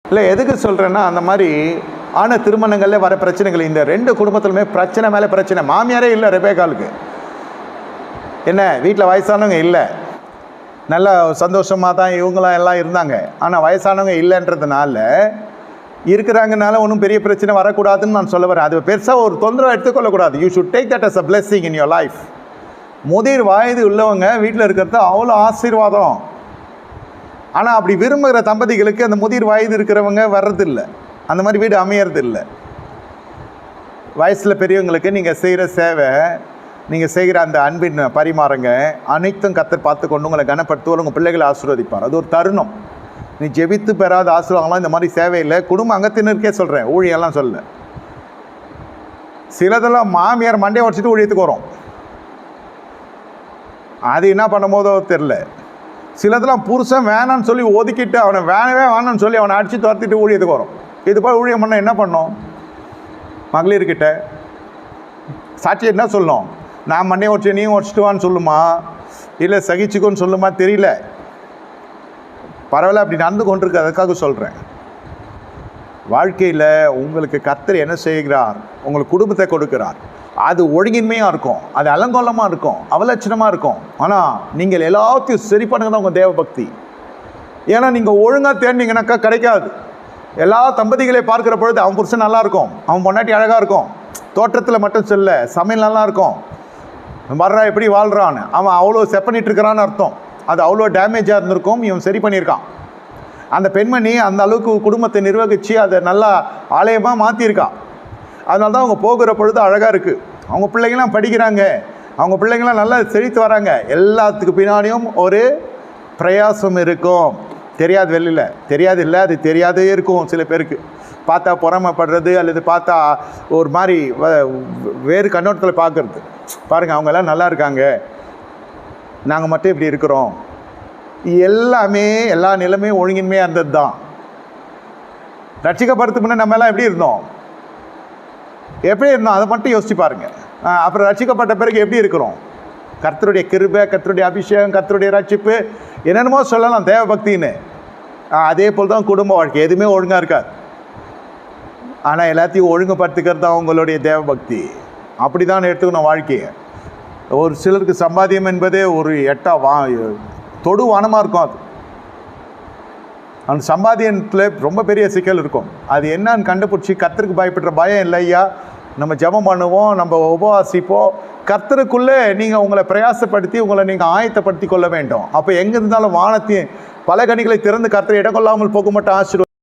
இல்லை எதுக்கு சொல்கிறேன்னா, அந்த மாதிரி ஆன திருமணங்களில் வர பிரச்சனைகள், இந்த 2 குடும்பத்திலுமே பிரச்சனை மேலே பிரச்சனை. மாமியாரே இல்லை ரெபேக்காளுக்கு. என்ன வீட்டில் வயசானவங்க இல்லை, நல்லா சந்தோஷமாக தான் இவங்களாம் எல்லாம் இருந்தாங்க. ஆனால் வயசானவங்க இல்லைன்றதுனால இருக்கிறாங்கனால ஒன்றும் பெரிய பிரச்சனை வரக்கூடாதுன்னு நான் சொல்ல வரேன். அது பெருசாக ஒரு தொந்தரவு எடுத்துக்கொள்ளக்கூடாது. You should take that as a blessing in your life. முதிர் வயது உள்ளவங்க வீட்டில் இருக்கிறது அவ்வளோ ஆசீர்வாதம். ஆனால் அப்படி விரும்புகிற தம்பதிகளுக்கு அந்த முதிர் வயது இருக்கிறவங்க வர்றதில்லை, அந்த மாதிரி வீடு அமையறதில்லை. வயசில் பெரியவங்களுக்கு நீங்கள் செய்கிற சேவை, நீங்கள் செய்கிற அந்த அன்பின் பரிமாறங்க அனைத்தும் கர்த்தர் பார்த்து கொண்டு உங்களை கனப்படுத்துவார், உங்கள் பிள்ளைகளை ஆசீர்வதிப்பார். அது ஒரு தருணம். நீ ஜெபித்து பெறாத ஆசீர்வாதம்லாம் இந்த மாதிரி சேவையில் குடும்ப அங்கத்தினருக்கே சொல்கிறேன், ஊழியெல்லாம் சொல்ல. சிலதெல்லாம் மாமியார் மண்டையை உடச்சிட்டு ஊழியத்துக்கு வரும், அது என்ன பண்ணும்போதோ தெரில. சிலதெல்லாம் புருஷன் வேணான்னு சொல்லி ஒதுக்கிட்டு அவனை வேணான்னு சொல்லி அவனை அடித்து துரத்திட்டு ஊழியத்துக்கு வரும். இது போல் ஊழியம் பண்ண என்ன பண்ணோம்? மகளிர்கிட்ட சாட்சி என்ன சொல்லணும்? நான் மண்டையை உடச்சி நீயும் உடச்சிட்டு வான்னு சொல்லுமா, இல்லை சகிச்சுக்கோன்னு சொல்லுமா தெரியல. பரவாயில்ல, அப்படி நடந்து கொண்டிருக்கு. அதுக்காக சொல்கிறேன், வாழ்க்கையில் உங்களுக்கு கர்த்தர் என்ன செய்கிறார், உங்களுக்கு குடும்பத்தை கொடுக்கிறார். அது ஒழுங்கின்மையாக இருக்கும், அது அலங்கோலமாக இருக்கும், அவலட்சணமாக இருக்கும். ஆனால் நீங்கள் எல்லாத்தையும் சரி பண்ணுங்க தான் உங்கள் தேவ பக்தி. ஏன்னா நீங்கள் ஒழுங்காக தேடினீங்கன்னாக்கா கிடைக்காது. எல்லா தம்பதிகளை பார்க்குற பொழுது அவன் புருஷன் நல்லா இருக்கும், அவன் பொண்டாட்டி அழகாக இருக்கும், தோற்றத்தில் மட்டும் சொல்ல சமையல் நல்லா இருக்கும், வர்றா எப்படி வாழ்கிறான்னு, அவன் அவ்வளோ செப்பனிட்டு இருக்கிறான்னு அர்த்தம். அது அவ்வளோ டேமேஜாக இருந்திருக்கும், இவன் சரி பண்ணியிருக்கான். அந்த பெண்மணி அந்த அளவுக்கு குடும்பத்தை நிர்வகித்து அதை நல்லா ஆலயமாக மாற்றியிருக்கான். அதனால தான் அவங்க போகிற பொழுது அழகாக இருக்குது. அவங்க பிள்ளைங்களாம் படிக்கிறாங்க, அவங்க பிள்ளைங்களாம் நல்லா செழித்து வராங்க. எல்லாத்துக்கு பின்னாடியும் ஒரு பிரயாசம் இருக்கும். தெரியாது, வெளியில் தெரியாது, இல்லை அது தெரியாதே இருக்கும். சில பேருக்கு பார்த்தா பொறாமைப்படுறது, அல்லது பார்த்தா ஒரு மாதிரி வேறு கண்ணோட்டத்தில் பார்க்குறது. பாருங்கள், அவங்கெல்லாம் நல்லா இருக்காங்க, நாங்கள் மட்டும் இப்படி இருக்கிறோம். எல்லாமே எல்லா நிலைமையும் ஒழுங்கின்மையாக இருந்தது தான். ரட்சிக்கப்படுறதுக்கு முன்னே நம்ம எல்லாம் எப்படி இருந்தோம்? அதை மட்டும் யோசிச்சு பாருங்கள். அப்புறம் ரட்சிக்கப்பட்ட பிறகு எப்படி இருக்கிறோம்? கர்த்தருடைய கிருபை, கர்த்தருடைய அபிஷேகம், கர்த்தருடைய ரட்சிப்பு, என்னென்னமோ சொல்லலாம் தேவ பக்தின்னு. அதே போல் தான் குடும்ப வாழ்க்கை, எதுவுமே ஒழுங்காக இருக்காது. ஆனால் எல்லாத்தையும் ஒழுங்குபடுத்திக்கிறது தான் உங்களுடைய தேவ பக்தி. அப்படி தான் எடுத்துக்கணும் வாழ்க்கையை. ஒரு சிலருக்கு சம்பாத்தியம் என்பதே ஒரு தொடுவானமாக இருக்கும். அது அந்த சம்பாத்தியத்தில் ரொம்ப பெரிய சிக்கல் இருக்கும். அது என்னன்னு கண்டுபிடிச்சி, கர்த்தருக்கு பயப்படுற பயம் இல்லையா, நம்ம ஜெபம் பண்ணுவோம், நம்ம உபவாசிப்போம். கர்த்தருக்குள்ளே நீங்கள் உங்களை பிரயாசப்படுத்தி உங்களை நீங்கள் ஆயத்தப்படுத்தி கொள்ள வேண்டும். அப்போ எங்கே இருந்தாலும் வானத்தையும் பல கனிகளை திறந்து கர்த்தரை இடம் கொள்ளாமல் போக மட்டும் ஆசீர்வதிப்பார்.